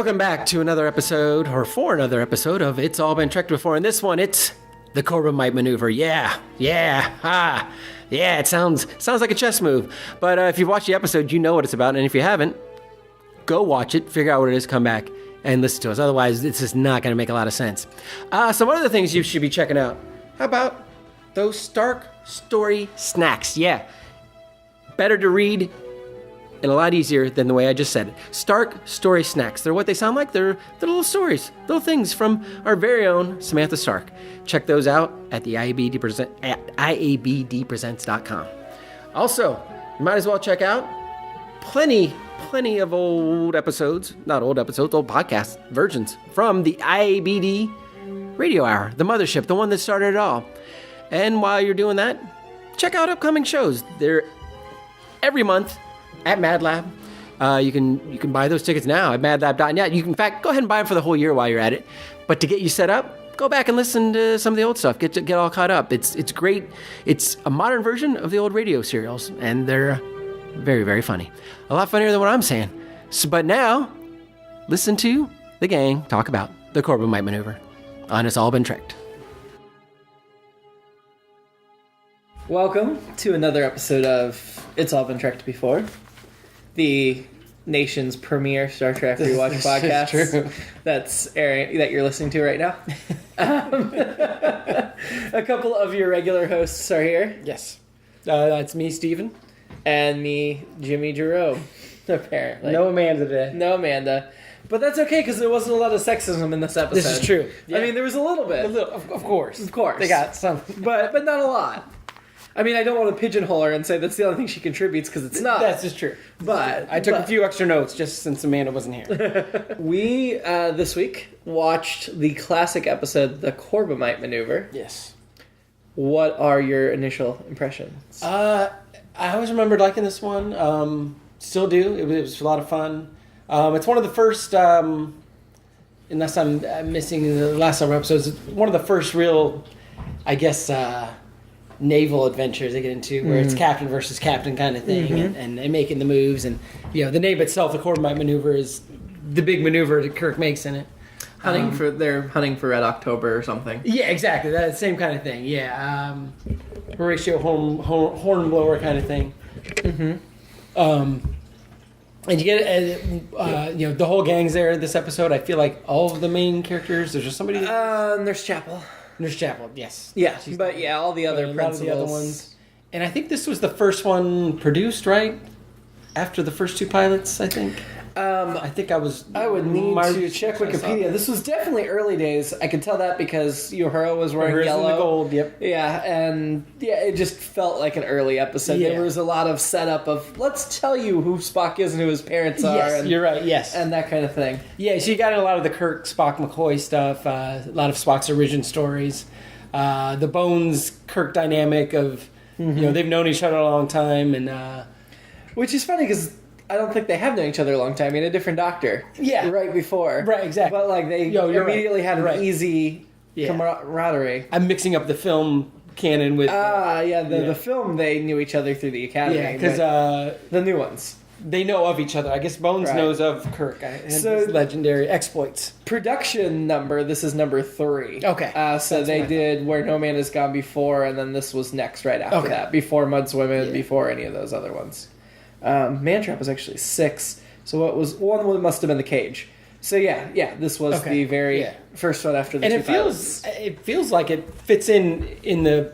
Welcome back to another episode, or for another episode of It's All Been Trekked Before. In this one, it's the Corbomite Maneuver. Yeah, it sounds like a chess move. But if you've watched the episode, you know what it's about. And if you haven't, go watch it, figure out what it is, come back and listen to us. Otherwise, it's just not going to make a lot of sense. Some other things you should be checking out. How about those Stark Story snacks? Yeah, better to read and a lot easier than the way I just said it. Stark Story snacks. They're what they sound like. They're little stories, little things from our very own Samantha Stark. Check those out at the IABD at IABDpresents.com. Also, you might as well check out plenty of old episodes, not old episodes, old podcast versions from the IABD Radio Hour, the mothership, the one that started it all. And while you're doing that, check out upcoming shows. They're every month at Mad Lab. You can buy those tickets now at madlab.net. You can, in fact, go ahead and buy them for the whole year while you're at it. But to get you set up, go back and listen to some of the old stuff. Get all caught up. It's great. It's a modern version of the old radio serials, and they're very, very funny. A lot funnier than what I'm saying. But now, listen to the gang talk about the Corbomite Maneuver on It's All Been Trekked. Welcome to another episode of It's All Been Trekked Before, the nation's premier Star Trek rewatch podcast that's airing, that you're listening to right now. A couple of your regular hosts are here. Yes. That's me, Steven. And me, Jimmy-Jerome, apparently. No Amanda today. No Amanda. But that's okay, because there wasn't a lot of sexism in this episode. This is true. Yeah. I mean, there was a little bit. Of course. Of course. They got some. But not a lot. I mean, I don't want to pigeonhole her and say that's the only thing she contributes, because it's not. That's just true. But I took a few extra notes just since Amanda wasn't here. We, this week, watched the classic episode, The Corbomite Maneuver. Yes. What are your initial impressions? I always remembered liking this one. Still do. It was a lot of fun. It's one of the first, unless I'm missing the last several episodes, one of the first real, I guess, naval adventures they get into, where it's captain versus captain kind of thing, and making the moves, and the name itself, the Corbomite Maneuver, is the big maneuver that Kirk makes in it. They're hunting for Red October or something. Yeah, exactly. That same kind of thing. Yeah, Horatio Hornblower kind of thing. And you get the whole gang's there in this episode. I feel like all of the main characters. There's just somebody. Nurse Chapel. Nurse Chapel, yes. Yeah, but yeah, all the other principals. A lot of the other ones. And I think this was the first one produced, right? After the first two pilots, I think. I would need to check Wikipedia. This was definitely early days. I could tell that because Uhura was wearing yellow. And the gold, yep. Yeah, and it just felt like an early episode. Yeah. There was a lot of setup of, let's tell you who Spock is and who his parents are. Yes, you're right, yes. And that kind of thing. Yeah, so you got a lot of the Kirk, Spock, McCoy stuff, a lot of Spock's origin stories, the Bones, Kirk dynamic of, they've known each other a long time. And which is funny because I don't think they have known each other a long time. I mean, a different doctor. Yeah. Right before. Right, exactly. But like they immediately had an easy camaraderie. I'm mixing up the film canon with... the film, they knew each other through the Academy. Yeah, because... the new ones. They know of each other. I guess Bones knows of Kirk and his legendary exploits. Production number, this is number 3. Okay. So they did Where No Man Has Gone Before, and then this was next right after that. Before Mud's Women, before any of those other ones. Mantrap was actually 6, so what was one must have been The Cage. So this was the very first one after the and two pilots. It feels like it fits in the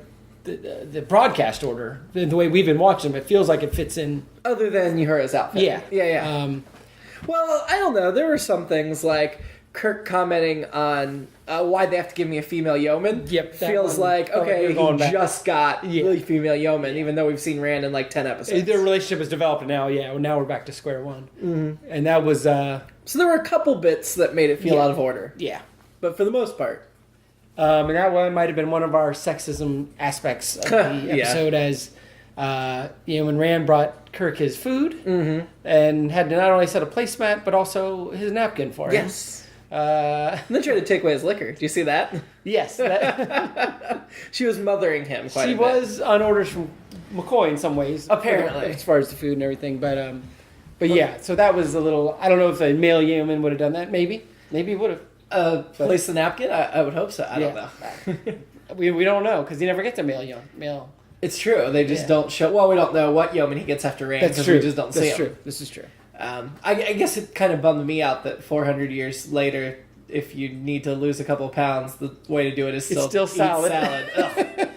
broadcast order, the way we've been watching them. It feels like it fits in, other than Uhura's outfit. Yeah. Well, I don't know. There were some things like Kirk commenting on why'd they have to give me a female yeoman. Yep. Feels like, okay, he just got the female yeoman, even though we've seen Rand in like 10 episodes. Their relationship is developed now, now we're back to square one. Mm-hmm. And that was... so there were a couple bits that made it feel out of order. Yeah. But for the most part. And that one might have been one of our sexism aspects of the episode, as when Rand brought Kirk his food and had to not only set a placemat, but also his napkin for him. Yes. And then tried to take away his liquor. Do you see that? Yes. She was mothering him quite a bit. She was on orders from McCoy in some ways. Apparently. As far as the food and everything. But But yeah, so that was a little. I don't know if a male human would have done that. Maybe he would have. Place the napkin. I would hope so. I don't know. we don't know because he never gets a male. It's true. They just don't show. Well, we don't know what yeoman he gets after rain because we just don't see him. True. This is true. I guess it kind of bummed me out that 400 years later, if you need to lose a couple of pounds, the way to do it is still eat salad. Ugh.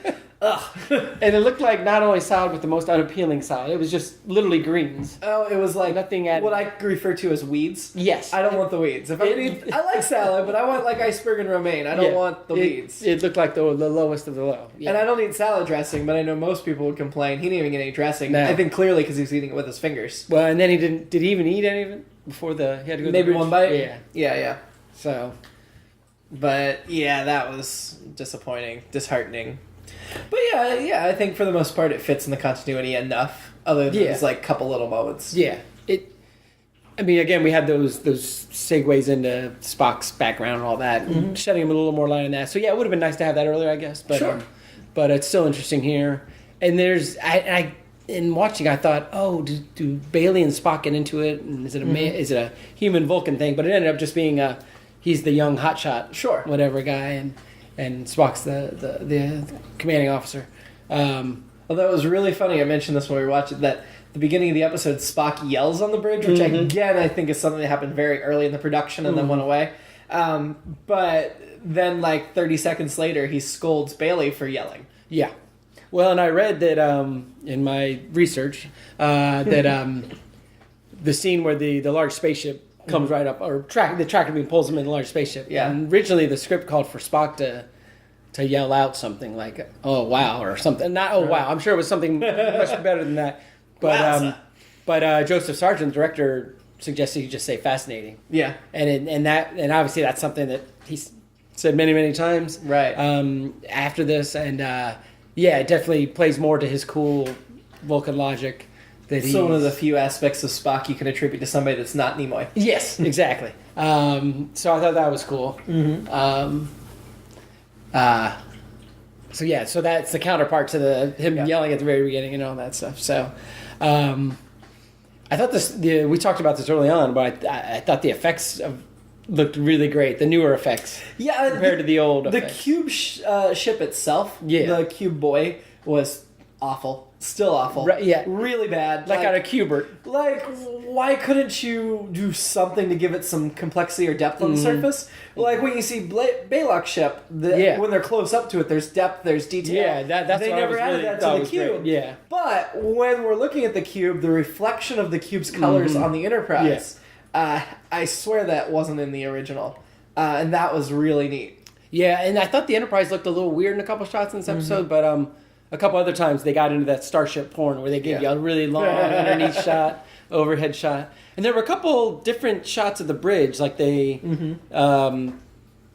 Ugh. And it looked like not only salad, but the most unappealing salad. It was just literally greens. Oh, it was like nothing added. What I refer to as weeds. Yes. I don't want the weeds. If I like salad, but I want like iceberg and romaine. I don't want the weeds. It looked like the lowest of the low. Yeah. And I don't eat salad dressing, but I know most people would complain. He didn't even get any dressing. No. I think clearly because he was eating it with his fingers. Well, and then he didn't. Did he even eat any of it before he had to go? Maybe one bite. Yeah. Yeah. So, but yeah, that was disheartening. But yeah, I think for the most part it fits in the continuity enough. Other than these like couple little moments. Yeah, I mean, again, we had those segues into Spock's background and all that, and shedding him a little more light on that. So yeah, it would have been nice to have that earlier, I guess. But sure. But it's still interesting here. And there's I in watching, I thought, oh, do Bailey and Spock get into it? And is it a human Vulcan thing? But it ended up just being he's the young hotshot, sure, whatever guy, and Spock's the commanding officer. Although it was really funny, I mentioned this when we were watching, that the beginning of the episode, Spock yells on the bridge, which again I think is something that happened very early in the production and then went away. But then like 30 seconds later, he scolds Bailey for yelling. Yeah. Well, and I read that in my research that the scene where the large spaceship comes right up, or the tractor beam pulls him in the large spaceship. Yeah. And originally the script called for Spock to yell out something like "Oh wow" or something. Not "Oh wow." I'm sure it was something much better than that. But Joseph Sargent, the director, suggested you just say "fascinating." Yeah. And obviously that's something that he's said many times. Right. After this, and it definitely plays more to his cool Vulcan logic. So one of the few aspects of Spock you can attribute to somebody that's not Nimoy. Yes, exactly. So I thought that was cool. Mm-hmm. So that's the counterpart to him yelling at the very beginning and all that stuff. So I thought we talked about this early on, but I thought the effects looked really great. The newer effects, compared to the old effects. The cube ship itself, the cube boy was awful. Still awful. Right, yeah. Really bad. Like out of Cubert. Like, why couldn't you do something to give it some complexity or depth on the surface? Like when you see Balok's ship, when they're close up to it, there's depth, there's detail. Yeah, that's they what never added that to the cube. Great. Yeah. But when we're looking at the cube, the reflection of the cube's colors on the Enterprise, I swear that wasn't in the original. And that was really neat. Yeah, and I thought the Enterprise looked a little weird in a couple shots in this episode, but a couple other times they got into that starship porn where they gave you a really long underneath shot, overhead shot. And there were a couple different shots of the bridge, like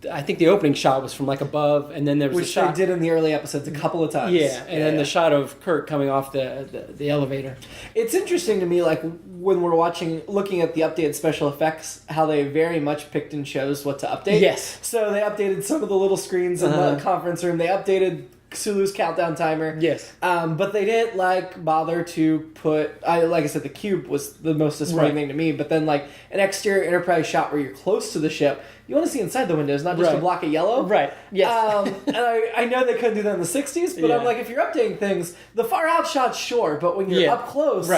I think the opening shot was from like above, and then there was a shot they did in the early episodes a couple of times. Yeah, and then the shot of Kirk coming off the elevator. It's interesting to me, like when we're looking at the updated special effects, how they very much picked and chose what to update. Yes. So they updated some of the little screens in the conference room. They updated Sulu's countdown timer. Yes. But they didn't bother to put. Like I said, the cube was the most disappointing thing to me. But then an exterior Enterprise shot where you're close to the ship, you want to see inside the windows, not just a block of yellow. Right. Yes. And I know they couldn't do that in the '60s, but I'm like, if you're updating things, the far out shots, sure, but when you're up close,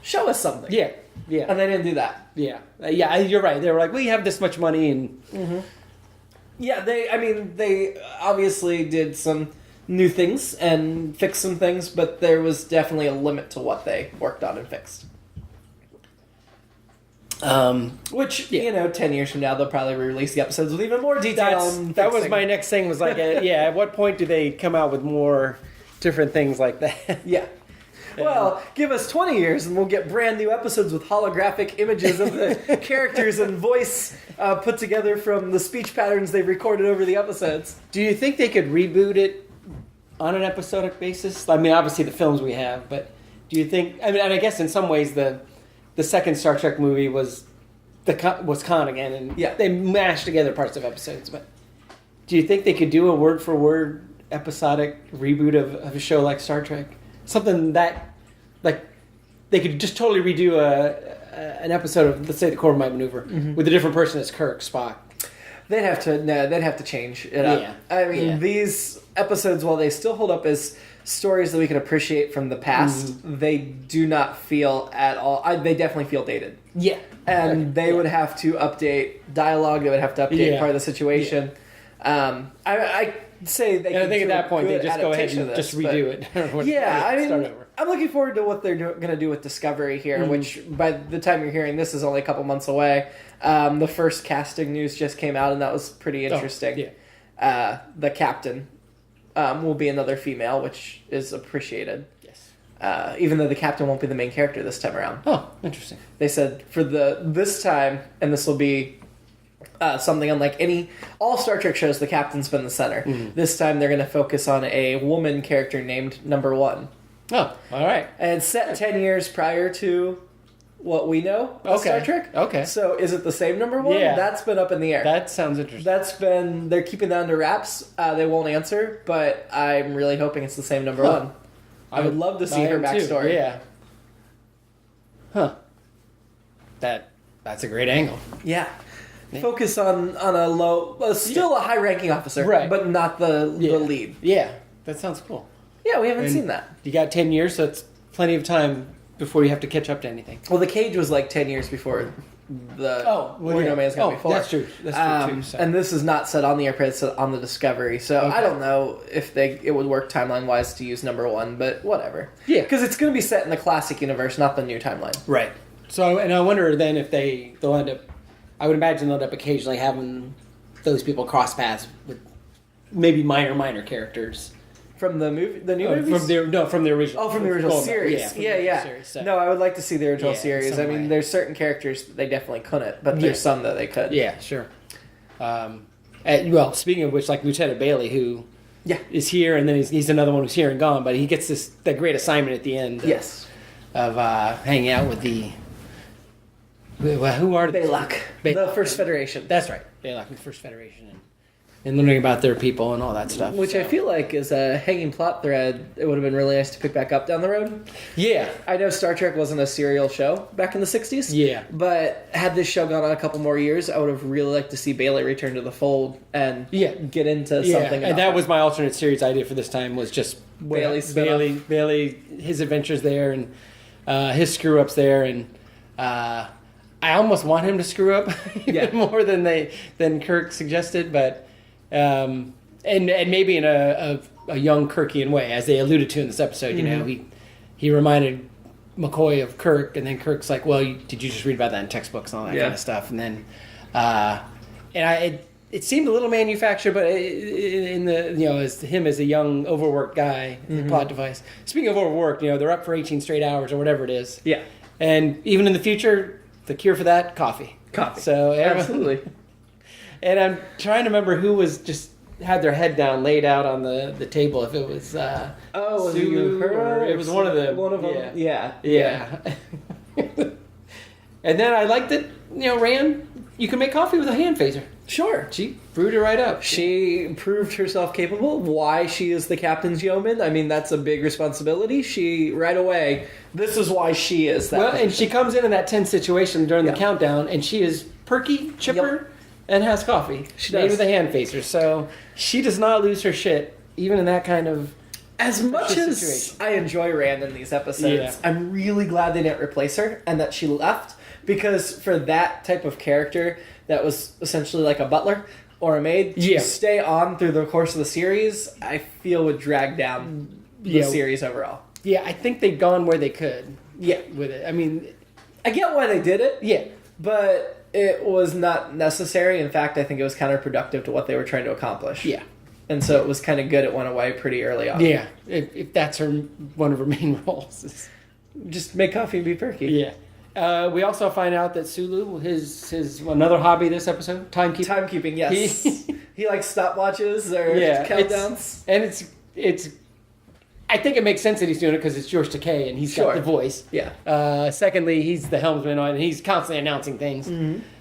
show us something. Yeah. Yeah. And they didn't do that. Yeah. You're right. They were like, we have this much money and. Yeah. They obviously did some new things and fixed some things, but there was definitely a limit to what they worked on and fixed. Which, 10 years from now, they'll probably re-release the episodes with even more detail. That was my next thing, was like, at what point do they come out with more different things like that? Yeah. Well, give us 20 years and we'll get brand new episodes with holographic images of the characters and voice put together from the speech patterns they've recorded over the episodes. Do you think they could reboot it on an episodic basis? I mean, obviously the films we have, but do you think? I mean, and I guess in some ways the second Star Trek movie was Khan again, and they mashed together parts of episodes. But do you think they could do a word for word episodic reboot of a show like Star Trek? Something that, like, they could just totally redo an episode of, let's say, the Corbomite Maneuver with a different person as Kirk, Spock. They'd have to change it up. Yeah. I mean, these episodes, while they still hold up as stories that we can appreciate from the past, they do not feel at all. They definitely feel dated. Yeah. And they would have to update dialogue. They would have to update part of the situation. Yeah. I say they. And I think at that point they just go ahead and this, just redo it. I mean, I'm looking forward to what they're going to do with Discovery here, which by the time you're hearing this is only a couple months away. The first casting news just came out, and that was pretty interesting. The captain will be another female, which is appreciated. Yes. Even though the captain won't be the main character this time around. Oh, interesting. They said for this time, and this will be something unlike all Star Trek shows, the captain's been the center. This time they're going to focus on a woman character named Number One. Oh, all right. And it's set 10 years prior to what we know of Star Trek. Okay. So is it the same Number One? Yeah. That's been up in the air. That sounds interesting. They're keeping that under wraps. They won't answer, but I'm really hoping it's the same Number One. I would love to see her backstory. Too. Yeah. Huh. That's a great angle. Yeah. Focus on a low, still a high-ranking officer, right? But not the lead. Yeah, that sounds cool. Yeah, we haven't seen that. You got 10 years, so it's plenty of time before you have to catch up to anything. Well, the Cage was like 10 years before the No Man's Gone before. That's true. That's true too. So. And this is not set on the Airplane, it's set on the Discovery. So I don't know if it would work timeline-wise to use Number One, but whatever. Yeah. Because it's going to be set in the classic universe, not the new timeline. Right. So, and I wonder then if they'll end up, I would imagine they'll end up occasionally having those people cross paths with maybe minor characters. From the movie, the new movies? From the original. Oh, from the original series. Yeah. Series, so. No, I would like to see the original series. I mean, there's certain characters that they definitely couldn't, but there's some that they could. Yeah, sure. Speaking of which, like Lieutenant Bailey, who is here, and then he's another one who's here and gone, but he gets that great assignment at the end. Of hanging out with the. Who are they? Baylock. The First Federation. That's right. Baylock, the First Federation. And learning about their people and all that stuff. Which I feel like is a hanging plot thread. It would have been really nice to pick back up down the road. Yeah. I know Star Trek wasn't a serial show back in the 60s. Yeah. But had this show gone on a couple more years, I would have really liked to see Bailey return to the fold and get into something. And that was my alternate series idea for this time, was just Bailey, his adventures there and his screw-ups there. And I almost want him to screw up even more than Kirk suggested, but... and maybe in a young Kirkian way, as they alluded to in this episode. You know, he reminded McCoy of Kirk, and then Kirk's like, "Well, did you just read about that in textbooks and all that kind of stuff?" And then, it seemed a little manufactured, but in the as him as a young overworked guy, plot device. Speaking of overworked, they're up for 18 straight hours or whatever it is. Yeah, and even in the future, the cure for that, coffee. So absolutely. And I'm trying to remember who was just had their head down, laid out on the table. If it was Sulu, or it was one of them. One of them. Yeah. And then I liked that Rand, you can make coffee with a hand phaser. Sure, she brewed it right up. She proved herself capable. Why she is the captain's yeoman? I mean, that's a big responsibility. She right away. This is why she is that. Well, and she comes in that tense situation during the countdown, and she is perky, chipper. And has coffee. She made with a hand phaser, so she does not lose her shit, even in that kind of as much as I enjoy Rand in these episodes. I'm really glad they didn't replace her and that she left, because for that type of character that was essentially like a butler or a maid to stay on through the course of the series, I feel would drag down the series overall. Yeah, I think they've gone where they could. Yeah, with it. I mean, I get why they did it. Yeah, but. It was not necessary. In fact, I think it was counterproductive to what they were trying to accomplish. Yeah. And so it was kind of good it went away pretty early on. Yeah. If that's one of her main roles. Just make coffee and be perky. Yeah. We also find out that Sulu, his another hobby this episode, timekeeping. Timekeeping, yes. He likes stopwatches or countdowns. It's I think it makes sense that he's doing it because it's George Takei and he's got the voice. Yeah. Secondly, he's the helmsman and he's constantly announcing things.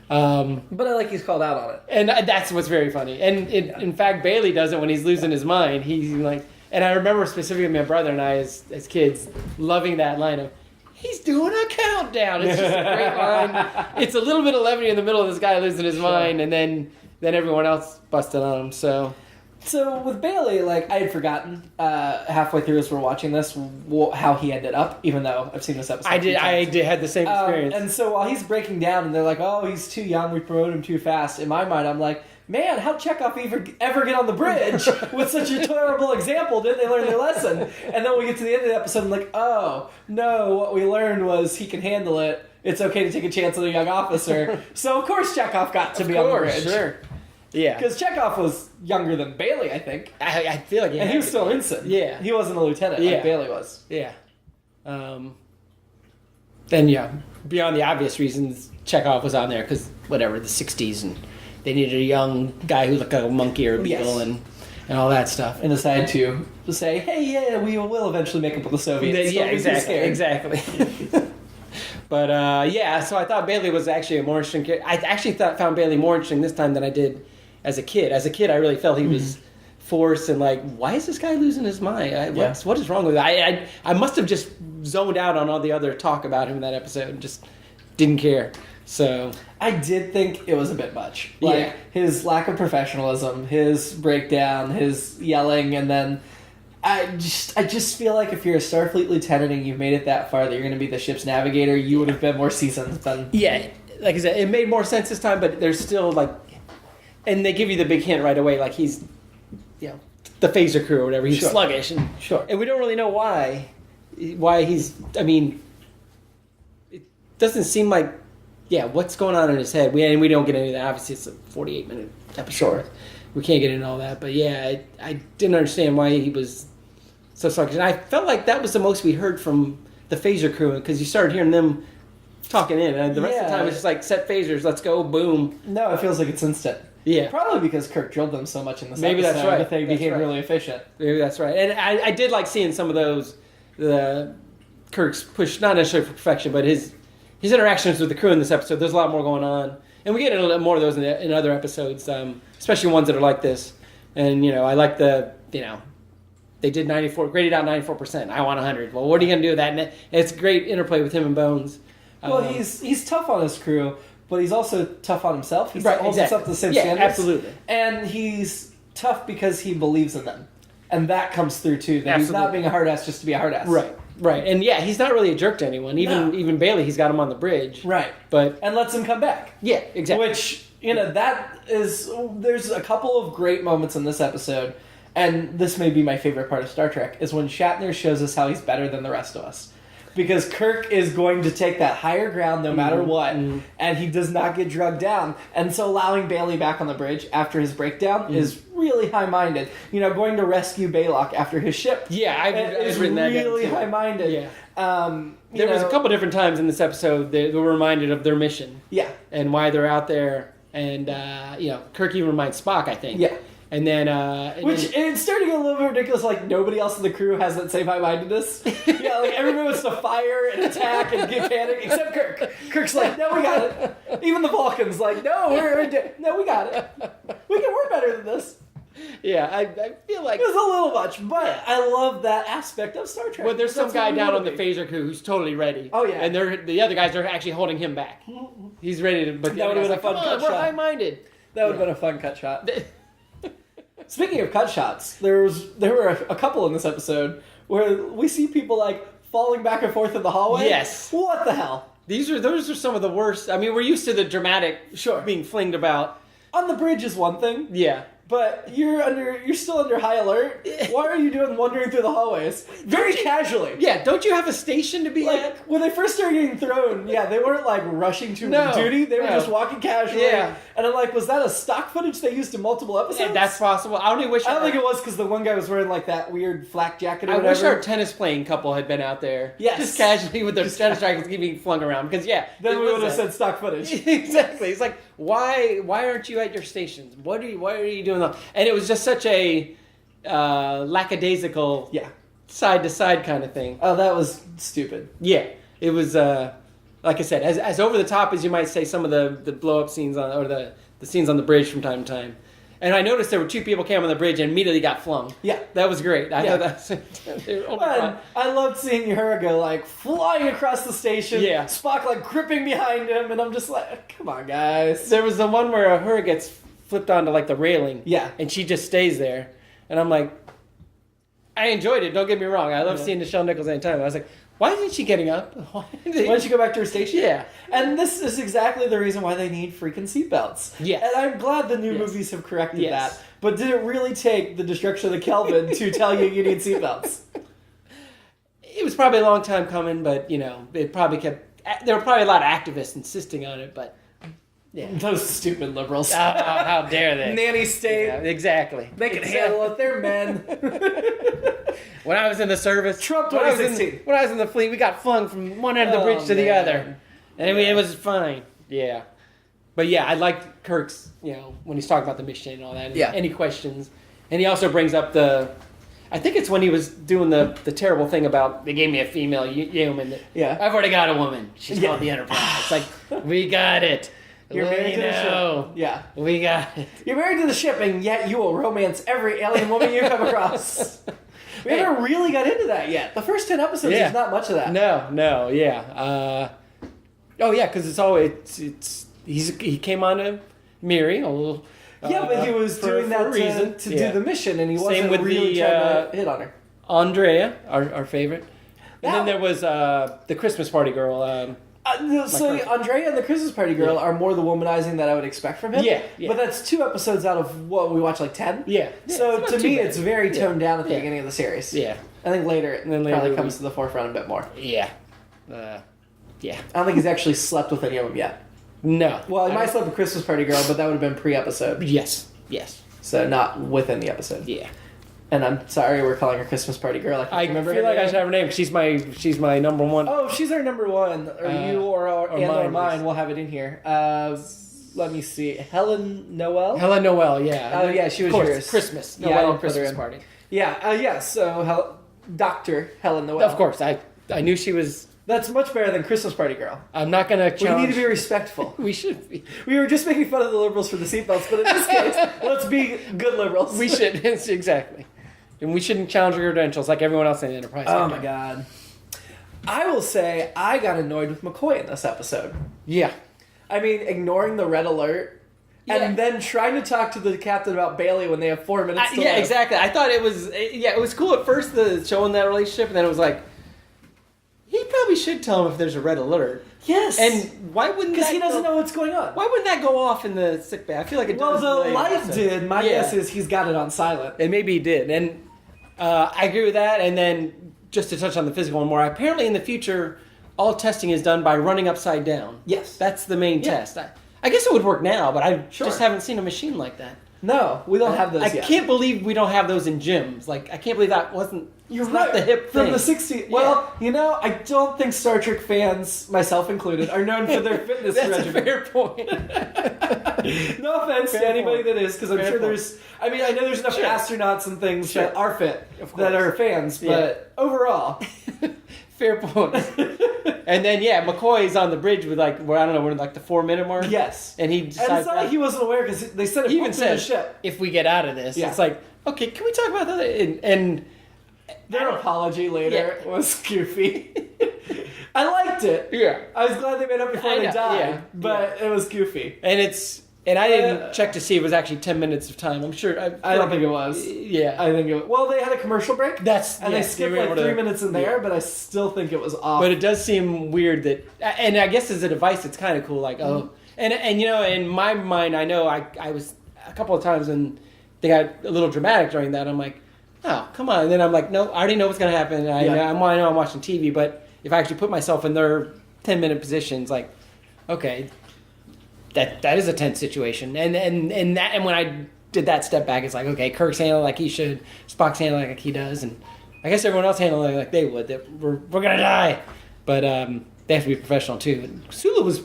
But I like he's called out on it. And that's what's very funny. And in fact, Bailey does it when he's losing his mind. He's like, and I remember specifically my brother and I as kids loving that line of, he's doing a countdown. It's just a great line. It's a little bit of levity in the middle of this guy losing his mind, and then everyone else busted on him. So with Bailey, like, I had forgotten halfway through as we're watching this how he ended up, even though I've seen this episode. I did had the same experience. And so while he's breaking down and they're like, oh, he's too young, we promoted him too fast, in my mind I'm like, man, how'd Chekhov ever get on the bridge with such a terrible example? Didn't they learn their lesson? And then we get to the end of the episode and I'm like, oh, no, what we learned was he can handle it. It's okay to take a chance on a young officer. So, of course, Chekhov got to be on the bridge. Sure. Yeah. Because Chekhov was younger than Bailey, I think. I feel like he was still ensign. Yeah. He wasn't a lieutenant like Bailey was. Yeah. Then, beyond the obvious reasons, Chekhov was on there because, whatever, the 60s, and they needed a young guy who looked like a monkey or a beetle and all that stuff. And decided to say, hey, yeah, we will eventually make up with the Soviets. Yeah, exactly. But, so I thought Bailey was actually a more interesting character. I actually found Bailey more interesting this time than I did as a kid. As a kid, I really felt he was forced and like, why is this guy losing his mind? What is wrong with him? I must have just zoned out on all the other talk about him in that episode and just didn't care. So I did think it was a bit much. Like, his lack of professionalism, his breakdown, his yelling, and then I just feel like if you're a Starfleet lieutenant and you've made it that far that you're going to be the ship's navigator, you would have been more seasoned than... Yeah, like I said, it made more sense this time, but there's still, like... And they give you the big hint right away, like he's, the phaser crew or whatever. He's sluggish. And we don't really know why he's... I mean, it doesn't seem like... Yeah, what's going on in his head? We don't get into that. Obviously, it's a 48-minute episode. Sure. We can't get into all that. But yeah, I didn't understand why he was so sluggish. And I felt like that was the most we heard from the phaser crew because you started hearing them talking in. And the rest of the time, it's just like, set phasers, let's go, boom. No, it feels like it's instant. Yeah. Probably because Kirk drilled them so much in this episode. That's right. That they became really efficient. Maybe that's right. And I did like seeing some of those, Kirk's push, not necessarily for perfection, but his interactions with the crew in this episode. There's a lot more going on. And we get a little more of those in other episodes, especially ones that are like this. And, I like they did 94, graded out 94%. I want 100. Well, what are you going to do with that? And it's great interplay with him and Bones. Well, he's tough on his crew, but he's also tough on himself. He holds himself to the same standards. Absolutely. And he's tough because he believes in them. And that comes through, too. That he's not being a hard-ass just to be a hard-ass. Right. And he's not really a jerk to anyone. Even Bailey, he's got him on the bridge. Right. And lets him come back. Yeah, exactly. Which, there's a couple of great moments in this episode, and this may be my favorite part of Star Trek, is when Shatner shows us how he's better than the rest of us. Because Kirk is going to take that higher ground no matter what, and he does not get drugged down. And so allowing Bailey back on the bridge after his breakdown is really high-minded. Going to rescue Baylock after his ship. Yeah, I've written that down. Really high-minded. Yeah. There was a couple different times in this episode they were reminded of their mission. Yeah. And why they're out there. And, Kirk even reminds Spock, I think. Yeah. And then... it's starting to get a little bit ridiculous, like nobody else in the crew has that same high-mindedness. Like everybody wants to fire and attack and get panic, except Kirk. Kirk's like, no, we got it. Even the Vulcans like, no, we got it. We're better than this. Yeah, I feel like... It was a little much, but I love that aspect of Star Trek. Well, there's some guy down on the phaser crew who's totally ready. Oh, yeah. And the other guys are actually holding him back. He's ready to... But that would have been a fun cut shot. We're high-minded. That would have been a fun cut shot. Speaking of cut shots, there were a couple in this episode where we see people like falling back and forth in the hallway. Yes. What the hell? Those are some of the worst. I mean, we're used to the dramatic being flinged about. On the bridge is one thing. Yeah. But you're still under high alert. Why are you wandering through the hallways? Very casually. Yeah, don't you have a station to be at? When they first started getting thrown, they weren't like rushing to duty. They were just walking casually. Yeah. And I'm like, was that a stock footage they used in multiple episodes? Yeah, that's possible. I don't think it was because the one guy was wearing like that weird flak jacket or whatever. I wish our tennis playing couple had been out there. Yes. Just casually with their tennis rackets being flung around. Because, then we would have said stock footage. Exactly. It's like, why aren't you at your stations? Why are you doing that? And it was just such a lackadaisical side-to-side kind of thing. Oh, that was stupid. Yeah. It was, like I said, as over the top as you might say some of the blow-up scenes or the scenes on the bridge from time to time. And I noticed there were 2 people came on the bridge and immediately got flung. Yeah. That was great. I thought that's... I loved seeing Uhura go, like, flying across the station. Yeah. Spock, like, gripping behind him, and I'm just like, come on, guys. There was the one where Uhura gets flipped onto, like, the railing. Yeah. And she just stays there. And I'm like... I enjoyed it, don't get me wrong. I love seeing Nichelle Nichols anytime. I was like, why isn't she getting up? Why didn't she go back to her station? Yeah. And this is exactly the reason why they need freaking seatbelts. Yes. And I'm glad the new movies have corrected Yes. that. But did it really take the destruction of the Kelvin to tell you need seatbelts? It was probably a long time coming, but, it probably kept... There were probably a lot of activists insisting on it, but... Yeah. Those stupid liberals. How dare they? Nanny state. Yeah, exactly. They can handle it. They're men. When I was in the service... Trump 2016. When I was in the fleet, we got flung from one end of the bridge to the other. And it was fine. Yeah. But yeah, I liked Kirk's, when he's talking about the mission and all that. Yeah. Any questions. And he also brings up I think it's when he was doing the terrible thing about they gave me a female human. I've already got a woman. She's called the Enterprise. It's like, we got it. You're married to the ship. Yeah. We got it. You're married to the ship, and yet you will romance every alien woman you come across. We haven't really got into that yet. The first 10 episodes, there's not much of that. No, yeah. Because it's always he came on to Miri a little. But he was doing that to do the mission, and he wasn't really trying to hit on her. Andrea, our favorite. And then there was the Christmas party girl. Andrea and the Christmas party girl are more the womanizing that I would expect from him. Yeah. But that's 2 episodes out of what we watch, like 10. Yeah. So to me, it's very toned down at the beginning of the series. Yeah. I think later it probably comes to the forefront a bit more. Yeah. I don't think he's actually slept with any of them yet. No. Well, he might have slept with Christmas party girl, but that would have been pre-episode. Yes. So not within the episode. Yeah. And I'm sorry we're calling her Christmas party girl. I remember feel like I should have her name. She's my number one. Oh, she's our number one. Or you or mine. We'll have it in here. Let me see. Helen Noel? Helen Noel, yeah. Oh, yeah, she was yours. Christmas. Noel Christmas party. Yeah, so Dr. Helen Noel. Of course. I knew she was... That's much better than Christmas party girl. I'm not going to challenge... We need to be respectful. We should be. We were just making fun of the liberals for the seatbelts, but in this case, let's be good liberals. We should. Exactly. And we shouldn't challenge your credentials like everyone else in the Enterprise. Oh, my God. I will say I got annoyed with McCoy in this episode. Yeah. I mean, ignoring the red alert and then trying to talk to the captain about Bailey when they have 4 minutes to live. Exactly. I thought it was cool at first, showing that relationship, and then it was like, he probably should tell him if there's a red alert. Yes. And why wouldn't Because he doesn't know what's going on. Why wouldn't that go off in the sick bay? I feel like it does. Well, the light did. My guess is he's got it on silent. And maybe he did. And I agree with that. And then just to touch on the physical one more, apparently in the future, all testing is done by running upside down. Yes. That's the main test. I guess it would work now, but I just haven't seen a machine like that. No, we don't have those yet. I can't believe we don't have those in gyms. Like, I can't believe that wasn't... You're right. not the hip From thing. the 60s. Well, I don't think Star Trek fans, myself included, are known for their fitness That's regimen. a fair point. No offense to anybody that is, because I'm sure there's... I mean, I know there's enough astronauts and things that are fit, that are fans, but overall... Fair point. And then, McCoy's on the bridge with, I don't know, we're in, the 4-minute mark. Yes. And he decides... And it's not like he wasn't aware, because they said it even said, the ship. If we get out of this, it's like, okay, can we talk about that? And their apology later was goofy. I liked it. Yeah. I was glad they made up before they died, but it was goofy. And I didn't check to see if it was actually 10 minutes of time. I'm sure. I don't think it was. Yeah. I think it was. Well, they had a commercial break. They skipped 3 minutes in there, but I still think it was off. But it does seem weird that, and I guess as a device, it's kind of cool. Like, and in my mind, I know I was a couple of times and they got a little dramatic during that. I'm like, oh, come on. And then I'm like, no, I already know what's going to happen. I know I'm watching TV, but if I actually put myself in their 10-minute positions, like, okay, that is a tense situation. And when I did that step back, it's like, okay, Kirk's handling like he should, Spock's handling like he does, and I guess everyone else handling like they would. That we're gonna die, but they have to be professional too. And Sulu was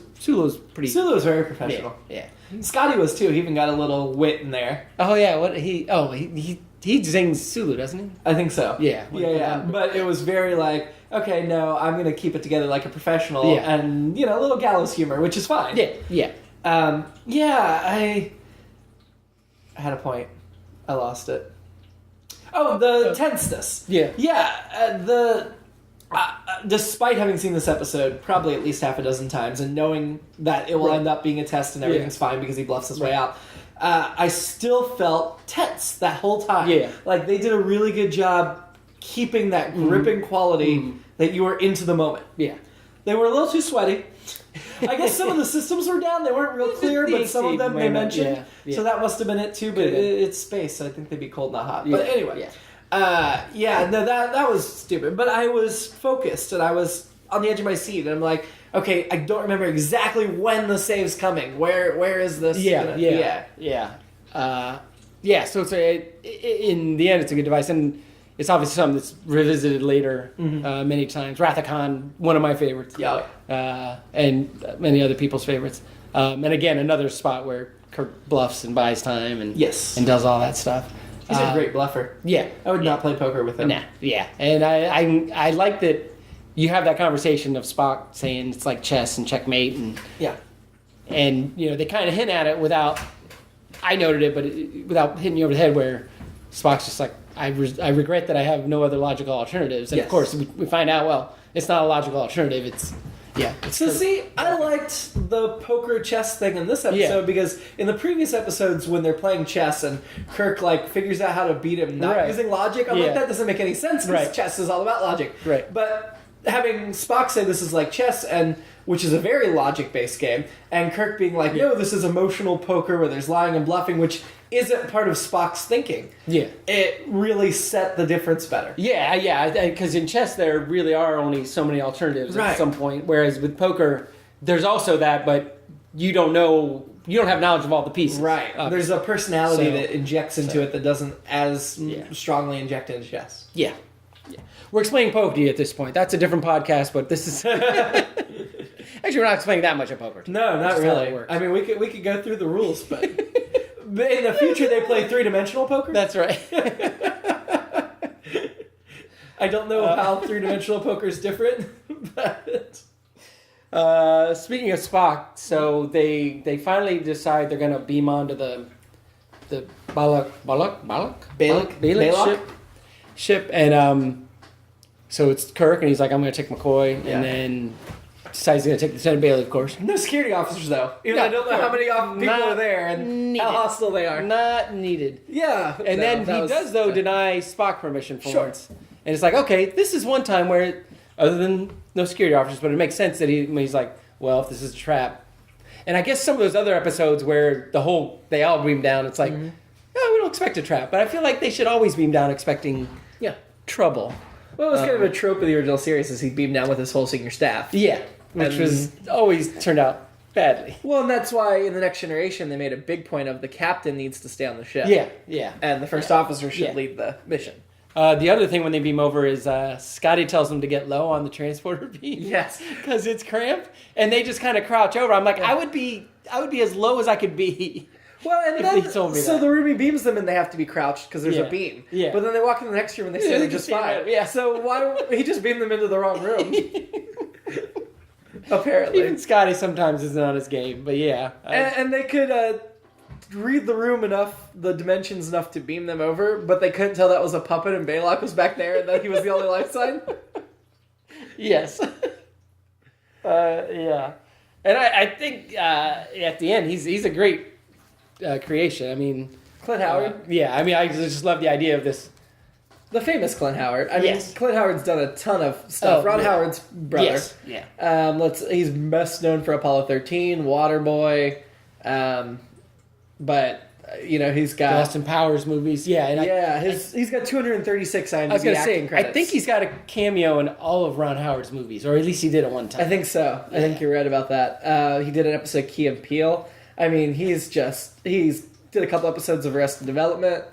pretty. Sulu was very professional. Yeah. Scotty was too. He even got a little wit in there. Oh yeah, he sings Sulu, doesn't he? I think so. Yeah. But it was very like, okay, no, I'm gonna keep it together like a professional, and a little gallows humor, which is fine. Yeah. I had a point. I lost it. Oh, the tenseness. Yeah. Yeah, despite having seen this episode probably at least half a dozen times and knowing that it will end up being a test and everything's fine because he bluffs his way out, I still felt tense that whole time. Yeah. Like, they did a really good job keeping that gripping quality that you were into the moment. Yeah. They were a little too sweaty. I guess some of the systems were down. They weren't real clear, but some of them they mentioned. Yeah. So that must have been it too, but it's space, so I think they'd be cold, not hot. But anyway. Yeah. That was stupid. But I was focused, and I was on the edge of my seat, and I'm like, okay, I don't remember exactly when the save's coming. Where is this? Yeah. So in the end, it's a good device, and it's obviously something that's revisited later many times. Wrath of Khan, one of my favorites. Yeah. And many other people's favorites. And again, another spot where Kirk bluffs and buys time and does all that stuff. He's a great bluffer. Yeah. I would not play poker with him. Nah. Yeah. And I like that you have that conversation of Spock saying it's like chess and checkmate and they kind of hint at it without, I noted it, but without hitting you over the head, where Spock's just like, I regret that I have no other logical alternatives. And of course, we find out, well, it's not a logical alternative. I liked the poker chess thing in this episode because in the previous episodes when they're playing chess and Kirk figures out how to beat him not using logic, I'm like, that doesn't make any sense because chess is all about logic. Right. But having Spock say this is like chess, and which is a very logic-based game, and Kirk being like, no, this is emotional poker where there's lying and bluffing, which isn't part of Spock's thinking. Yeah. It really set the difference better. Yeah, because in chess there really are only so many alternatives at some point, whereas with poker, there's also that, but you don't have knowledge of all the pieces. Right. There's a personality that injects into it that doesn't as strongly inject into chess. Yeah. We're explaining poker to you at this point. That's a different podcast, but this is... Actually, we're not explaining that much of poker. No, not really. I mean, we could go through the rules, but in the future they play three-dimensional poker? That's right. I don't know how three-dimensional poker is different, but... Speaking of Spock, so they finally decide they're going to beam onto the Balak ship, and so it's Kirk, and he's like, I'm going to take McCoy, and then decides he's going to take Lieutenant Bailey, of course. No security officers, though. Even though I don't know how many people are there and how hostile they are. Not needed. Yeah. And then he does, deny Spock permission for once. And it's like, okay, this is one time where, other than no security officers, but it makes sense that he's like, well, if this is a trap. And I guess some of those other episodes where they all beam down, it's like, no, we don't expect a trap. But I feel like they should always beam down expecting trouble. Well, it was kind of a trope of the original series, is he beamed down with his whole senior staff. Yeah, which was always turned out badly. Well, and that's why in The Next Generation they made a big point of the captain needs to stay on the ship. Yeah. And the first officer should lead the mission. The other thing when they beam over is Scotty tells them to get low on the transporter beam. Yes. Because it's cramped, and they just kind of crouch over. I'm like, I would be as low as I could be. Well, and then, so the room he beams them in, they have to be crouched because there's a beam. Yeah. But then they walk in the next room and they say they're just fine. Yeah. So why he just beamed them into the wrong room? Apparently. Even Scotty sometimes isn't on his game, but yeah. And they could read the room enough, the dimensions enough to beam them over, but they couldn't tell that was a puppet and Baylock was back there and that he was the only life sign? Yes. Yeah. And I think at the end, he's a great creation. I mean, Clint Howard? I mean, I just love the idea of this. The famous Clint Howard. I mean, Clint Howard's done a ton of stuff. Ron Howard's brother. Yes. Yeah. He's best known for Apollo 13, Waterboy, but he's got Austin Powers movies. Yeah, and he's got 236 IMDb I was gonna acting say, credits. I think he's got a cameo in all of Ron Howard's movies, or at least he did at one time. I think so. I think you're right about that. He did an episode of Key and Peele. I mean, he's did a couple episodes of Arrested Development.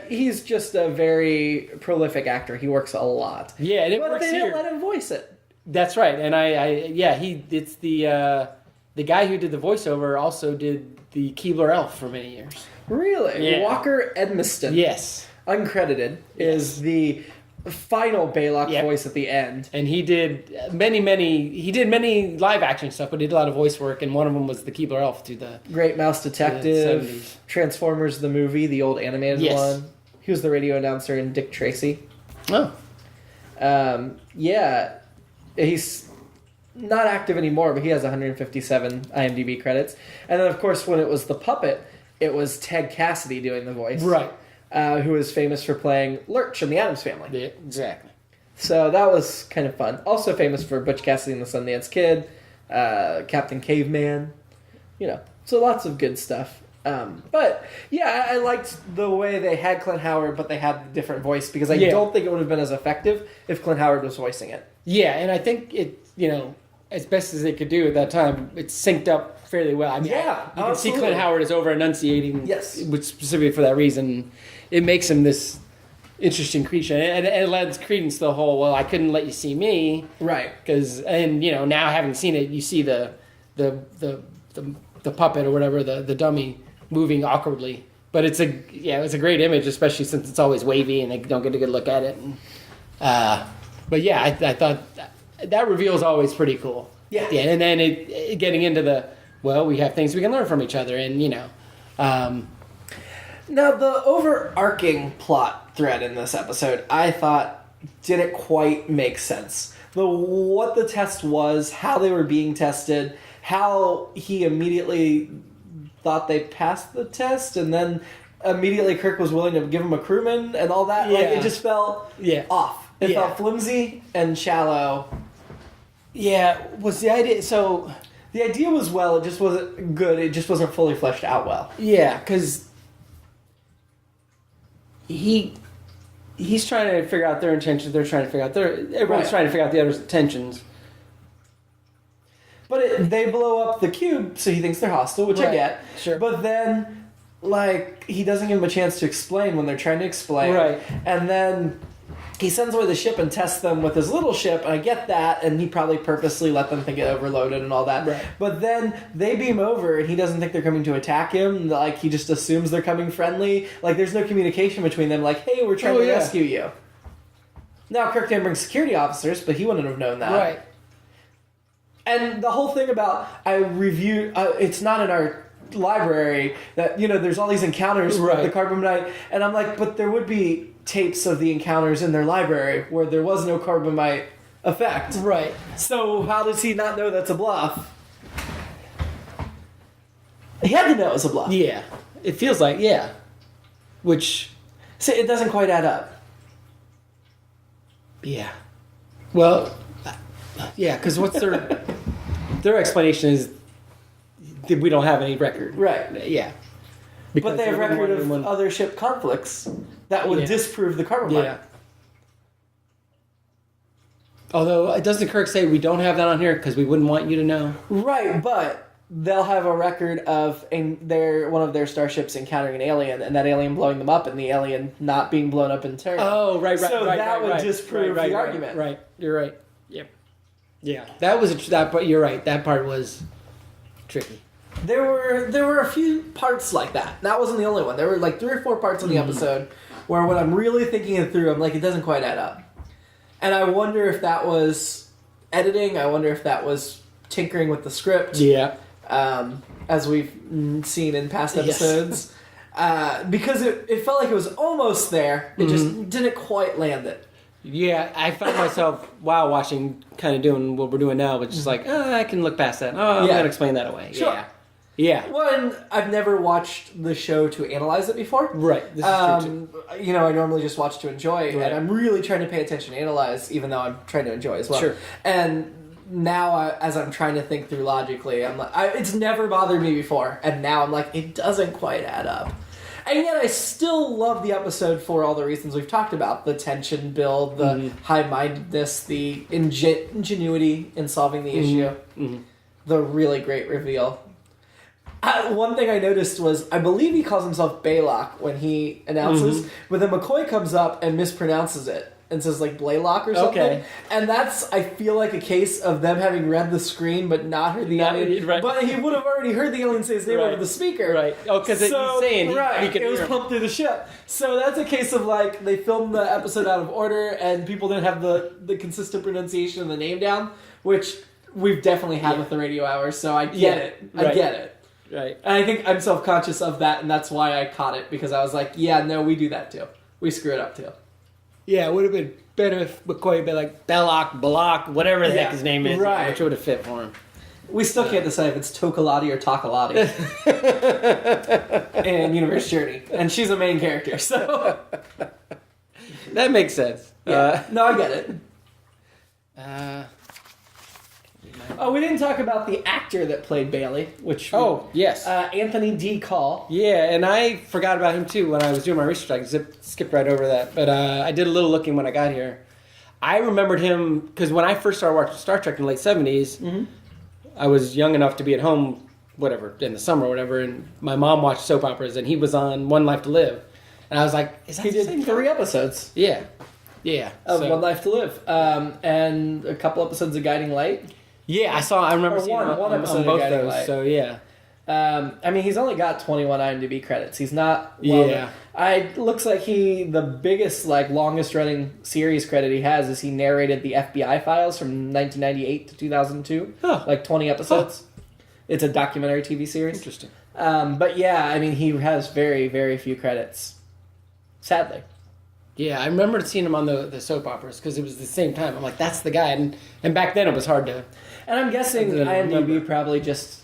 He's just a very prolific actor. He works a lot. Yeah, and but they didn't let him voice it. That's right, and it's the guy who did the voiceover also did the Keebler Elf for many years. Really? Yeah. Walker Edmiston. Yes. Uncredited is the final Baylock voice at the end. And he did many live action stuff, but he did a lot of voice work, and one of them was the Keebler Elf to the Great Mouse Detective, the 70s. Transformers the movie, the old animated one. He was the radio announcer in Dick Tracy. Oh. Yeah. He's not active anymore, but he has 157 IMDb credits. And then, of course, when it was the puppet, it was Ted Cassidy doing the voice. Right. Who is famous for playing Lurch in the Addams Family. Yeah, exactly. So that was kind of fun. Also famous for Butch Cassidy and the Sundance Kid, Captain Caveman, so lots of good stuff. But yeah, I liked the way they had Clint Howard, but they had a different voice because I don't think it would have been as effective if Clint Howard was voicing it. Yeah, and I think it, as best as they could do at that time, it synced up fairly well. I mean, you can see Clint Howard is over enunciating, which specifically for that reason, it makes him this interesting creature, and it lends credence to the whole. Well, I couldn't let you see me, right? Because now having seen it, you see the puppet or whatever, the dummy moving awkwardly. But it's a great image, especially since it's always wavy and they don't get a good look at it. And, but yeah, I thought that reveal is always pretty cool. Yeah, and then it getting into we have things we can learn from each other, and Now, the overarching plot thread in this episode, I thought, didn't quite make sense. What the test was, how they were being tested, how he immediately thought they passed the test, and then immediately Kirk was willing to give him a crewman and all that. Yeah. Like, it just felt off. It felt flimsy and shallow. Yeah, was the idea... So... The idea was it just wasn't good. It just wasn't fully fleshed out well. Yeah, because... He's trying to figure out their intentions. They're trying to figure out everyone's trying to figure out the other's intentions. But they blow up the cube, so he thinks they're hostile, which I get. Sure. But then, he doesn't give them a chance to explain when they're trying to explain. Right. And then he sends away the ship and tests them with his little ship, and I get that, and he probably purposely let them think it overloaded and all that. Right. But then they beam over, and he doesn't think they're coming to attack him. He just assumes they're coming friendly. There's no communication between them. Hey, we're trying to rescue you. Now, Kirk didn't bring security officers, but he wouldn't have known that. Right. And the whole thing about, I reviewed, it's not in our library, that, there's all these encounters with the Corbomite, and I'm like, but there would be tapes of the encounters in their library where there was no Corbomite effect. Right. So how does he not know that's a bluff? He had to know it was a bluff. Yeah. It feels like, Which... So it doesn't quite add up. Yeah. Well... Yeah, because what's their explanation is that we don't have any record. Right. Yeah. But they have record of other ship conflicts that would disprove the Corbomite. Yeah. Although, doesn't Kirk say we don't have that on here because we wouldn't want you to know? Right, but they'll have a record of one of their starships encountering an alien, and that alien blowing them up, and the alien not being blown up in turn. Oh, right. So that would disprove the argument. Right. You're right. Yep. Yeah. That was that part. You're right. That part was tricky. There were a few parts like that. That wasn't the only one. There were 3 or 4 parts in the episode where when I'm really thinking it through, I'm like, it doesn't quite add up. And I wonder if that was editing. I wonder if that was tinkering with the script. Yeah. As we've seen in past episodes. Because it felt like it was almost there. It just didn't quite land it. Yeah, I found myself while watching, kind of doing what we're doing now, but just I can look past that. Oh, I'm going to explain that away. Sure. Yeah. Well, I've never watched the show to analyze it before. Right. This is true too. I normally just watch to enjoy, and I'm really trying to pay attention and analyze, even though I'm trying to enjoy as well. Sure. And now, as I'm trying to think through logically, I'm like, it's never bothered me before, and now I'm like, it doesn't quite add up. And yet I still love the episode for all the reasons we've talked about. The tension build, the high-mindedness, the ingenuity in solving the issue, the really great reveal. One thing I noticed was, I believe he calls himself Baylock when he announces, but then McCoy comes up and mispronounces it and says like Blaylock or something. Okay. And that's, I feel like, a case of them having read the screen but not heard the alien. Right. But he would have already heard the alien say his name over the speaker. Right. Oh, because he's saying he could it was hear. pumped through the ship. So that's a case of like they filmed the episode out of order and people didn't have the consistent pronunciation of the name down, which we've definitely had with the radio hours. So I get it. Right. I get it. Right. And I think I'm self-conscious of that, and that's why I caught it, because I was like, yeah, no, we do that too. We screw it up too. Yeah, it would have been better if McCoy had been like Balak, whatever the heck his name is, right. which would have fit for him. We still can't decide if it's Tokalati or Takalati in Universe Journey. And she's a main character, so... That makes sense. Yeah. No, I get it. Uh, Oh, we didn't talk about the actor that played Bailey, which... yes. Anthony D. Call. Yeah, and I forgot about him too when I was doing my research. I skipped right over that. But I did a little looking when I got here. I remembered him because when I first started watching Star Trek in the late 70s, I was young enough to be at home, whatever, in the summer or whatever, and my mom watched soap operas, and he was on One Life to Live. And I was like, is that He the same did guy? 3 episodes. Yeah. Yeah. Of So- One Life to Live. And a couple episodes of Guiding Light. Yeah, I remember Or seeing one him on episode of both Guiding those, Light. so yeah. I mean, he's only got 21 IMDb credits. He's not... Yeah. Looks like the biggest, longest running series credit he has is he narrated the FBI files from 1998 to 2002. Huh. 20 episodes. It's a documentary TV series. Interesting. But yeah, I mean, he has very, very few credits. Sadly. Yeah, I remember seeing him on the soap operas because it was the same time. I'm like, that's the guy. And back then it was hard to... And I'm guessing I didn't IMDb remember. probably just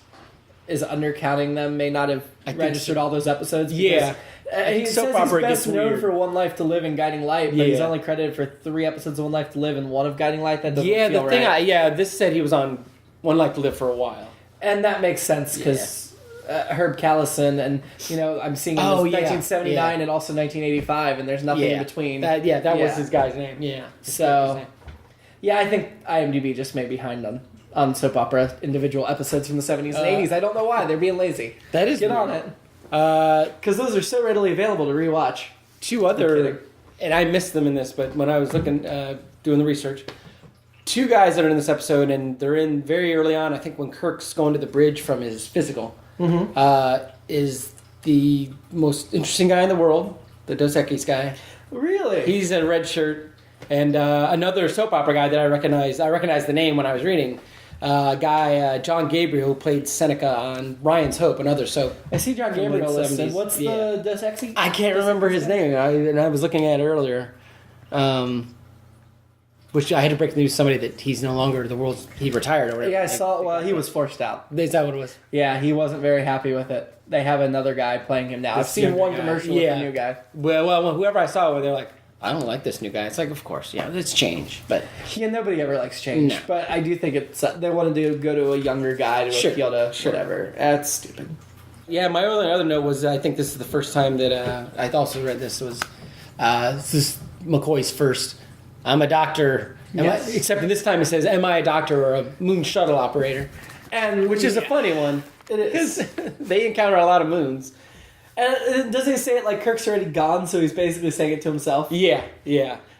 is undercounting them, may not have think registered all those episodes. Yeah. He Soap says opera he's gets best known weird. for One Life to Live and Guiding Light, but he's Yeah. only credited for 3 episodes of One Life to Live and 1 of Guiding Light. That doesn't Yeah, feel the thing... right. this said he was on One Life to Live for a while. And that makes sense because Herb Callison and, I'm seeing him as 1979 and also 1985, and there's nothing in between. That was his guy's name. Yeah. So, yeah, I think IMDb just may be behind on soap opera individual episodes from the 70s and 80s. I don't know why. They're being lazy. That is Get weird. on it. Because those are so readily available to rewatch. 2 other... And I missed them in this, but when I was looking, doing the research... 2 guys that are in this episode, and they're in very early on, I think when Kirk's going to the bridge from his physical, is the most interesting guy in the world, the Dos Equis guy. Really? He's in a red shirt. And another soap opera guy that I recognized the name when I was reading, John Gabriel, who played Seneca on Ryan's Hope, another soap. I see John from Gabriel late listed. 70s. What's Yeah. the Dos Equis? I can't remember his name, and I was looking at it earlier. Which I had to break the news to somebody that he's no longer the world's... He retired or whatever. Yeah, I saw... Well, he was forced out. Is that what it was? Yeah, he wasn't very happy with it. They have another guy playing him now. I've seen one commercial with the new guy. Well, whoever I saw, they're like, I don't like this new guy. It's like, of course, it's change. But Yeah, nobody ever likes change. No. But I do think it's... They wanted to go to a younger guy to appeal to whatever. That's stupid. yeah, my only other note was I think this is the first time that I also read this was this is McCoy's first. I'm a doctor. Yes. Except this time it says, "Am I a doctor or a moon shuttle operator?" And Which is a funny one. It is. Because they encounter a lot of moons. And doesn't he say it like Kirk's already gone, so he's basically saying it to himself? Yeah.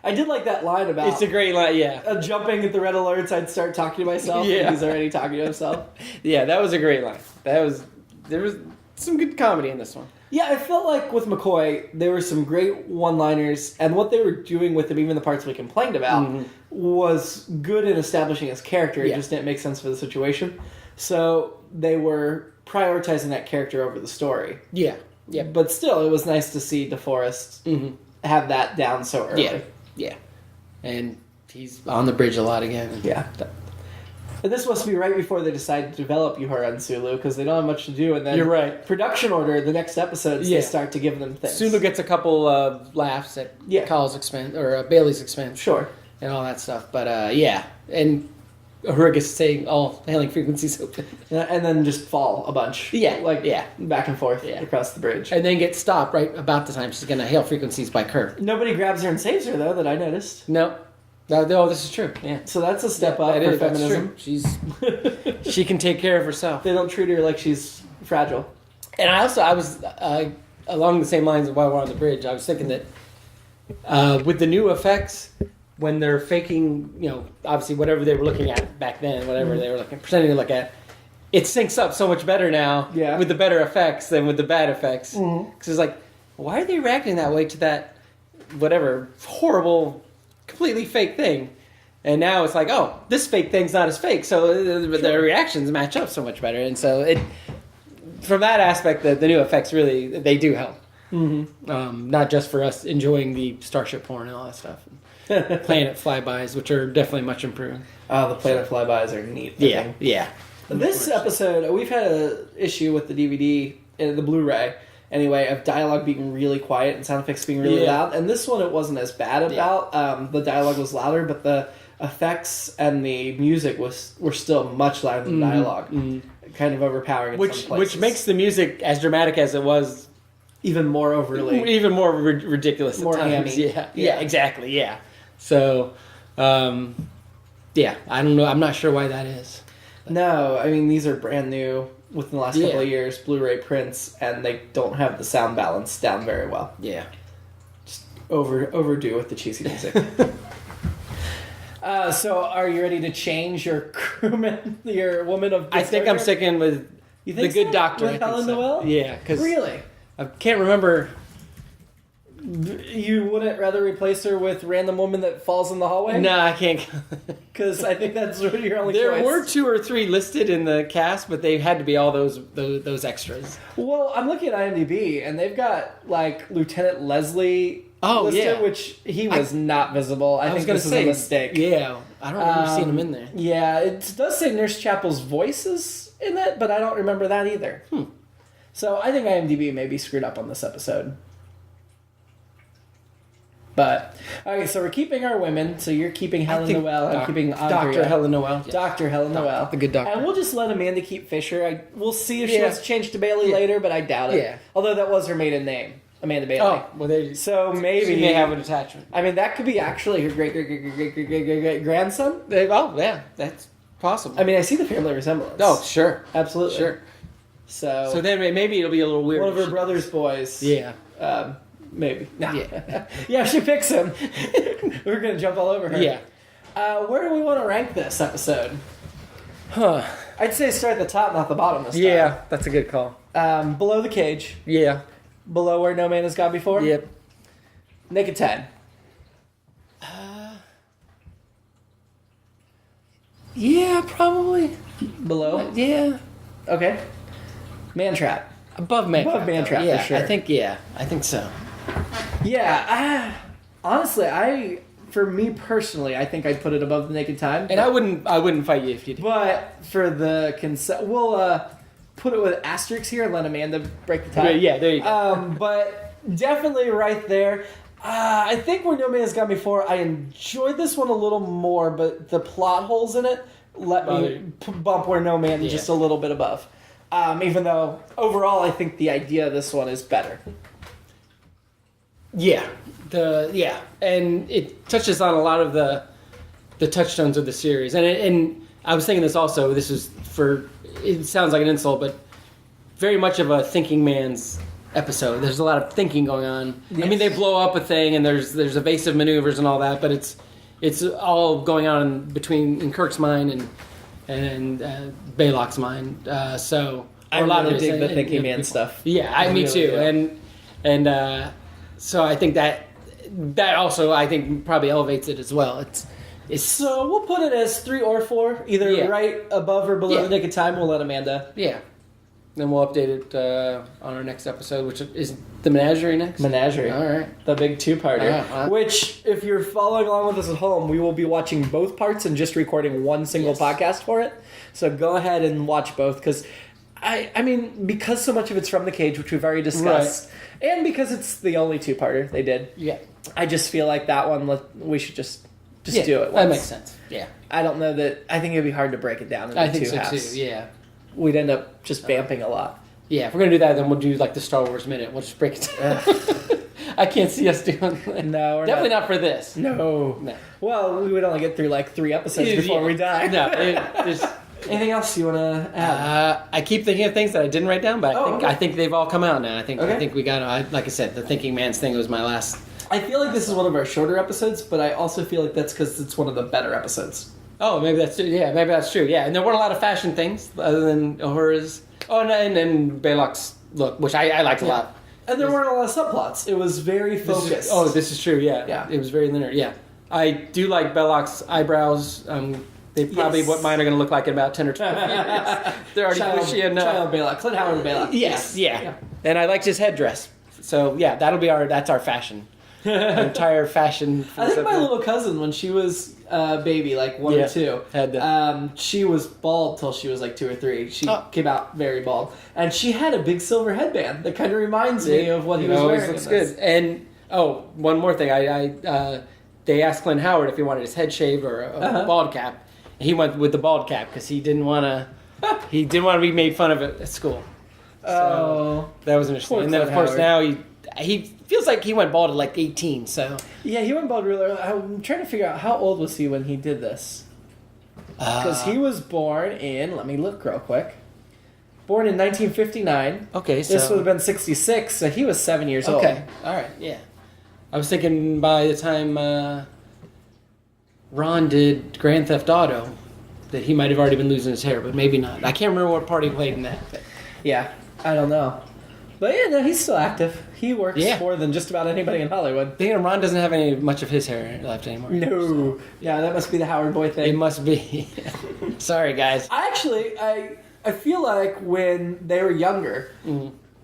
I did like that line about... It's a great line, yeah. Jumping at the red alerts, I'd start talking to myself, Yeah. and he's already talking to himself. Yeah, that was a great line. There was some good comedy in this one. Yeah, I felt like with McCoy, there were some great one-liners, and what they were doing with him, even the parts we complained about, was good in establishing his character. It Yeah. just didn't make sense for the situation. So they were prioritizing that character over the story. Yeah. But still, it was nice to see DeForest have that down so early. Yeah. And he's on the bridge a lot again. Yeah. And this must be right before they decide to develop Uhura and Sulu, because they don't have much to do. And then You're right. Production order, the next episodes, they start to give them things. Sulu gets a couple laughs at Kyle's expense, or Bailey's expense. Sure. And all that stuff. But, and Uhura gets saying all hailing frequencies open. And then just fall a bunch. Back and forth across the bridge. And then get stopped right about the time she's going to hail frequencies by Kirk. Nobody grabs her and saves her, though, that I noticed. No, this is true. Yeah. So that's a step up for feminism. She can take care of herself. They don't treat her like she's fragile. And I was along the same lines of while we're on the bridge, I was thinking that with the new effects, when they're faking, obviously whatever they were looking at back then, whatever they were pretending to look at, it syncs up so much better now with the better effects than with the bad effects. Because it's like, why are they reacting that way to that, whatever, horrible, completely fake thing? And now it's like, oh, this fake thing's not as fake, so their reactions match up so much better. And so from that aspect, the new effects really, they do help. Not just for us enjoying the Starship porn and all that stuff. Planet flybys, which are definitely much improved. Oh, the planet flybys are neat. Yeah. This episode, we've had an issue with the DVD and the Blu-ray, anyway, of dialogue being really quiet and sound effects being really loud. And this one, it wasn't as bad about. The dialogue was louder, but the effects and the music were still much louder than dialogue. Kind of overpowering in some places. Which makes the music, as dramatic as it was, even more overly... Even more ridiculous more at times. hammy. Yeah, exactly, yeah. So, I don't know. I'm not sure why that is. No, I mean, these are brand new within the last couple of years, Blu-ray prints, and they don't have the sound balance down very well. Yeah. Just overdue with the cheesy music. So, are you ready to change your crewman, your woman of... I think I'm sticking with the Good Doctor. With Helen Noel? Yeah, because... Really? I can't remember... You wouldn't rather replace her with random woman that falls in the hallway? No, I can't. Because I think that's your only choice. There were 2 or 3 listed in the cast, but they had to be all those extras. Well, I'm looking at IMDb, and they've got, Lieutenant Leslie listed, which he was not visible. I think this is a mistake. Yeah, I don't remember seeing him in there. Yeah, it does say Nurse Chapel's voice is in it, but I don't remember that either. So I think IMDb may be screwed up on this episode. But, okay, so we're keeping our women. So you're keeping Helen Noel. I'm keeping Andrea. Dr. Helen Noel. Yeah. Dr. Helen Noel. The Good Doctor. And we'll just let Amanda keep Fisher. We'll see if she wants to change to Bailey later, but I doubt it. Yeah. Although that was her maiden name, Amanda Bailey. Oh, well, so maybe she may have an attachment. I mean, that could be actually her great-great-great-great-great-great-grandson. Oh, yeah, that's possible. I mean, I see the family resemblance. Oh, sure. Absolutely. Sure. So then maybe it'll be a little weird. One of her brother's boys. Yeah. Maybe. Nah. Yeah, she picks him. We're going to jump all over her. Yeah. Where do we want to rank this episode? I'd say start at the top, not the bottom this time. Yeah, that's a good call. Below the cage. Yeah. Below where no man has gone before. Yep. Naked 10. Yeah, probably. Below? Yeah. Okay. Man Trap. Above Man Trap. Above Man Trap, yeah, for sure. I think so. Yeah, honestly, for me personally, I think I'd put it above the Naked Time. And I wouldn't fight you if you did. But for the we'll put it with asterisks here and let Amanda break the tie. Yeah, there you go. But definitely right there. I think where No Man Has Gone Before, I enjoyed this one a little more, but the plot holes in it let me bump Where No Man just a little bit above. Even though overall I think the idea of this one is better. Yeah, and it touches on a lot of the touchstones of the series, and I was thinking this also. This is it sounds like an insult, but very much of a thinking man's episode. There's a lot of thinking going on. Yes. I mean, they blow up a thing, and there's evasive maneuvers and all that, but it's all going on in Kirk's mind and Baylock's mind. So I really dig the thinking man stuff. Yeah, me too, and. So I think that also I think probably elevates it as well. It's so we'll put it as 3 or 4, either right above or below the Naked Time. We'll let Amanda. Yeah. Then we'll update it on our next episode, which is the Menagerie next. Menagerie. All right. The big 2-parter. Which, if you're following along with us at home, we will be watching both parts and just recording one single podcast for it. So go ahead and watch both because. I mean, because so much of it's from the cage, which we've already discussed, and because it's the only 2-parter they did. Yeah, I just feel like that one we should just do it. Once. That makes sense. Yeah, I don't know that. I think it'd be hard to break it down into 2 halves. Too. Yeah, we'd end up just vamping a lot. Yeah, if we're gonna do that, then we'll do like the Star Wars minute. We'll just break it down. I can't see us doing that. No, we're definitely not for this. No. Well, we would only get through 3 episodes before we die. No, anything else you want to add? I keep thinking of things that I didn't write down, but I think they've all come out now. I think we got. Like I said, the thinking man's thing was my last I feel like this is one of our shorter episodes, but I also feel like that's because it's one of the better episodes. Oh, maybe that's true. Yeah, maybe that's true. Yeah, and there weren't a lot of fashion things other than Uhura's. Oh, and then Balok's look, which I liked a lot. And there weren't a lot of subplots. It was very focused. This is true. Yeah, Yeah. It was very linear. Yeah, I do like Belloq's eyebrows. They probably what mine are going to look like in about 10 or 12 years. They're already bushy enough. Child Balok. Clint Howard Balok. Yes, yeah. And I liked his headdress. So yeah, that's our fashion. Entire fashion. I think my little cousin, when she was a baby, like 1 or 2, had she was bald till she was like 2 or 3. She came out very bald, and she had a big silver headband that kind of reminds me of what he was wearing. Looks good. And one more thing, they asked Clint Howard if he wanted his head shaved or a bald cap. He went with the bald cap because he didn't want to. He didn't want to be made fun of at school. So that was interesting. And then of course now he feels like he went bald at like 18. So yeah, he went bald really early. I'm trying to figure out how old was he when he did this. Because he was born in. Let me look real quick. Born in 1959. Okay, so this would have been 66. So he was 7 years old. Okay, all right, yeah. I was thinking by the time Ron did Grand Theft Auto that he might have already been losing his hair, but maybe not. I can't remember what part he played in that. But. Yeah, I don't know. But yeah, no, he's still active. He works more than just about anybody in Hollywood. Thinking Ron doesn't have much of his hair left anymore. No. So. Yeah, that must be the Howard boy thing. It must be. Sorry, guys. I feel like when they were younger,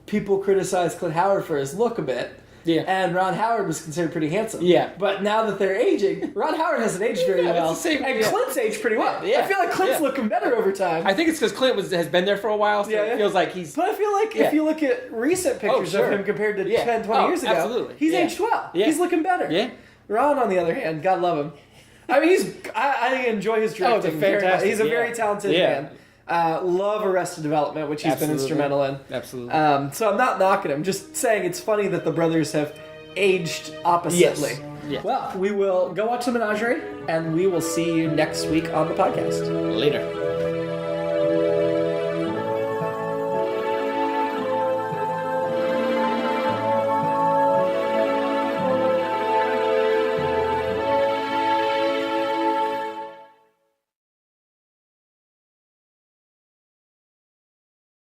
people criticized Clint Howard for his look a bit. Yeah. And Ron Howard was considered pretty handsome. Yeah. But now that they're aging, Ron Howard hasn't aged very well. And Clint's aged pretty well. Yeah. I feel like Clint's looking better over time. I think it's because Clint has been there for a while, so it feels like he's... But I feel like if you look at recent pictures of him compared to 10, 20 years ago, he's aged well. Yeah. He's looking better. Yeah. Ron, on the other hand, God love him. I mean, I enjoy his directing. Fantastic. He's a very talented man. Love Arrested Development, which he's been instrumental in. Absolutely. So I'm not knocking him. Just saying it's funny that the brothers have aged oppositely. Yes. Well, we will go watch The Menagerie, and we will see you next week on the podcast. Later.